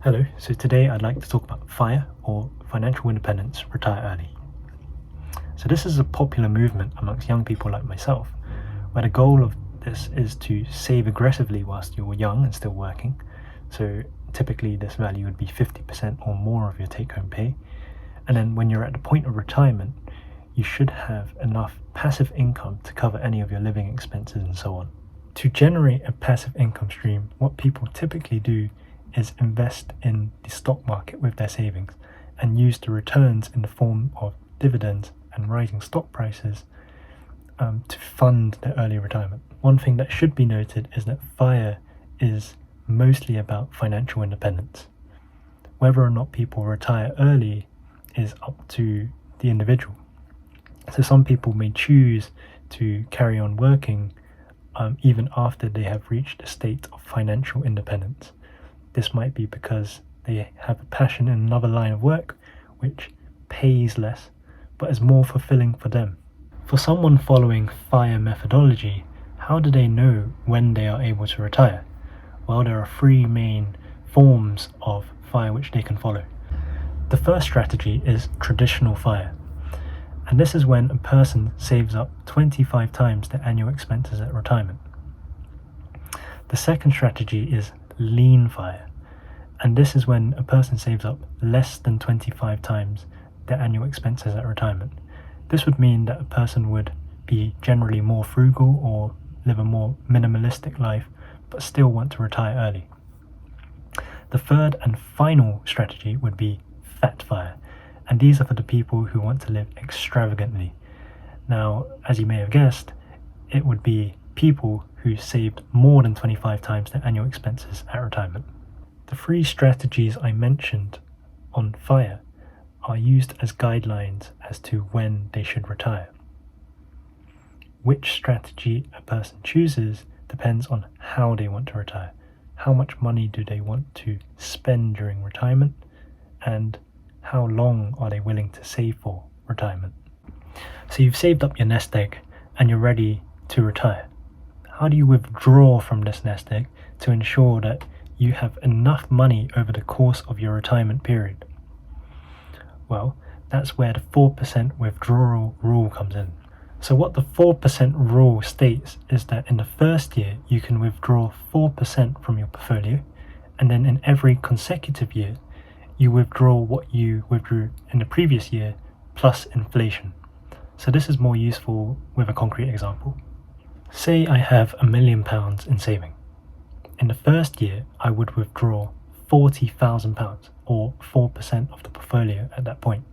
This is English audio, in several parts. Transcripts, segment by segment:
Hello, so today I'd like to talk about FIRE, or Financial Independence Retire Early. So this is a popular movement amongst young people like myself, where the goal of this is to save aggressively whilst you're young and still working. So typically this value would be 50% or more of your take-home pay. And then when you're at the point of retirement, you should have enough passive income to cover any of your living expenses and so on. To generate a passive income stream, what people typically do is invest in the stock market with their savings and use the returns in the form of dividends and rising stock prices to fund their early retirement. One thing that should be noted is that FIRE is mostly about financial independence. Whether or not people retire early is up to the individual. So some people may choose to carry on working even after they have reached a state of financial independence. This might be because they have a passion in another line of work which pays less but is more fulfilling for them. For someone following FIRE methodology, how do they know when they are able to retire? Well, there are three main forms of FIRE which they can follow. The first strategy is traditional FIRE, and this is when a person saves up 25 times their annual expenses at retirement. The second strategy is lean FIRE, and this is when a person saves up less than 25 times their annual expenses at retirement. This would mean that a person would be generally more frugal or live a more minimalistic life, but still want to retire early. The third and final strategy would be fat FIRE, and these are for the people who want to live extravagantly. Now, as you may have guessed, it would be people who saved more than 25 times their annual expenses at retirement. The three strategies I mentioned on FIRE are used as guidelines as to when they should retire. Which strategy a person chooses depends on how they want to retire. How much money do they want to spend during retirement, and how long are they willing to save for retirement? So you've saved up your nest egg and you're ready to retire. How do you withdraw from this nest egg to ensure that you have enough money over the course of your retirement period? Well, that's where the 4% withdrawal rule comes in. So what the 4% rule states is that in the first year you can withdraw 4% from your portfolio, and then in every consecutive year you withdraw what you withdrew in the previous year plus inflation. So this is more useful with a concrete example. Say I have £1 million in saving. In the first year I would withdraw £40,000, or 4% of the portfolio at that point.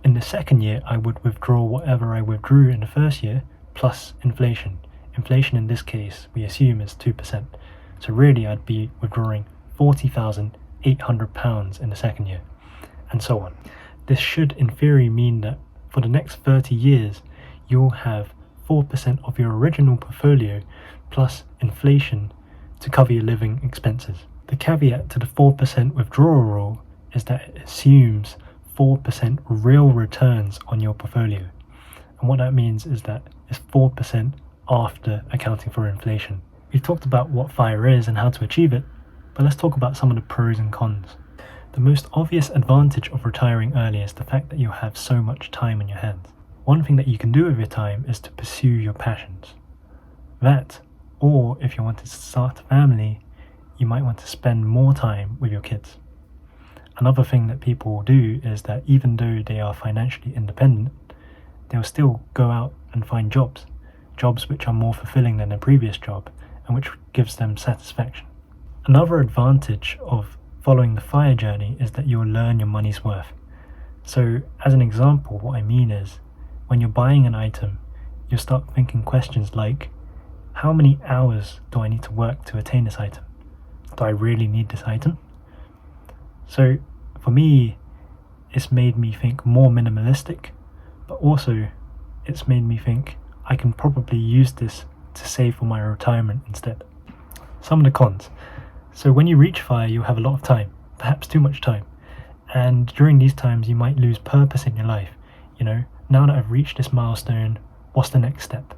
In the second year I would withdraw whatever I withdrew in the first year plus inflation. Inflation in this case we assume is 2%. So really I'd be withdrawing £40,800 in the second year, and so on. This should in theory mean that for the next 30 years you'll have 4% of your original portfolio plus inflation to cover your living expenses. The caveat to the 4% withdrawal rule is that it assumes 4% real returns on your portfolio. And what that means is that it's 4% after accounting for inflation. We've talked about what FIRE is and how to achieve it, but let's talk about some of the pros and cons. The most obvious advantage of retiring early is the fact that you have so much time on your hands. One thing that you can do with your time is to pursue your passions. That, or if you wanted to start a family, you might want to spend more time with your kids. Another thing that people do is that even though they are financially independent, they'll still go out and find jobs which are more fulfilling than their previous job and which gives them satisfaction. Another advantage of following the FIRE journey is that you'll learn your money's worth. So as an example, what I mean is when you're buying an item, you'll start thinking questions like, how many hours do I need to work to attain this item? Do I really need this item? So for me, it's made me think more minimalistic, but also it's made me think I can probably use this to save for my retirement instead. Some of the cons. So when you reach FIRE, you'll have a lot of time, perhaps too much time. And during these times, you might lose purpose in your life. Now that I've reached this milestone, what's the next step?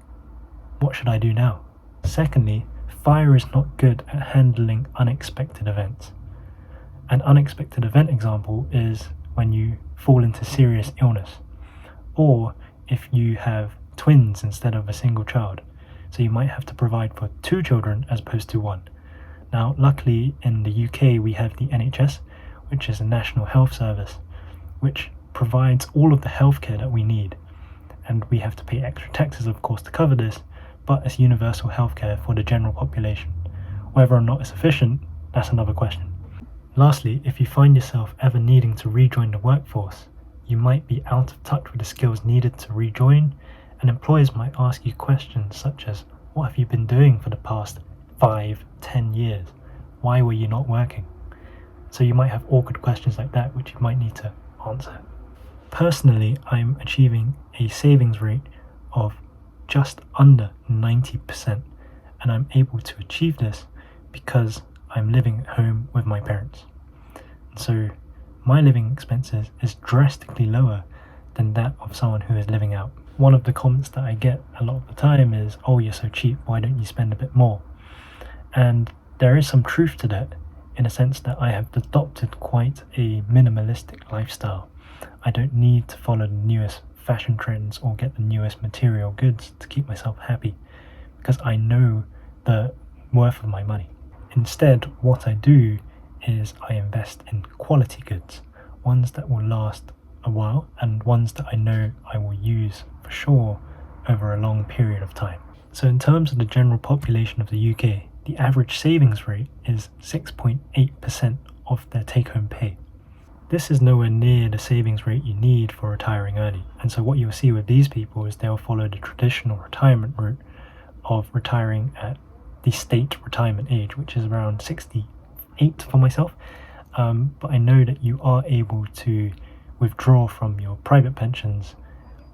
What should I do now? Secondly, FIRE is not good at handling unexpected events. An unexpected event example is when you fall into serious illness, or if you have twins instead of a single child. So you might have to provide for 2 children as opposed to 1. Now, luckily in the UK we have the NHS, which is a National Health Service, which provides all of the healthcare that we need. And we have to pay extra taxes, of course, to cover this, but it's universal healthcare for the general population. Whether or not it's sufficient, that's another question. Lastly, if you find yourself ever needing to rejoin the workforce, you might be out of touch with the skills needed to rejoin, and employers might ask you questions such as, what have you been doing for the past 5-10 years? Why were you not working? So you might have awkward questions like that which you might need to answer. Personally, I'm achieving a savings rate of just under 90%, and I'm able to achieve this because I'm living at home with my parents. So my living expenses is drastically lower than that of someone who is living out. One of the comments that I get a lot of the time is, oh, you're so cheap, why don't you spend a bit more? And there is some truth to that, in a sense that I have adopted quite a minimalistic lifestyle. I don't need to follow the newest fashion trends or get the newest material goods to keep myself happy, because I know the worth of my money. Instead, what I do is I invest in quality goods, ones that will last a while and ones that I know I will use for sure over a long period of time. So in terms of the general population of the UK, the average savings rate is 6.8% of their take-home pay. This is nowhere near the savings rate you need for retiring early, and so what you'll see with these people is they'll follow the traditional retirement route of retiring at the state retirement age, which is around 68 for myself, but I know that you are able to withdraw from your private pensions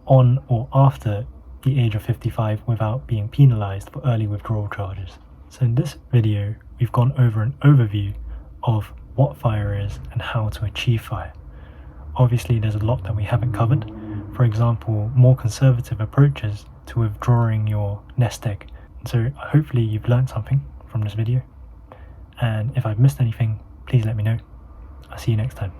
on or after the age of 55 without being penalised for early withdrawal charges. So in this video, we've gone over an overview of what FIRE is and how to achieve FIRE. Obviously, there's a lot that we haven't covered. For example, more conservative approaches to withdrawing your nest egg. So hopefully you've learned something from this video. And if I've missed anything, please let me know. I'll see you next time.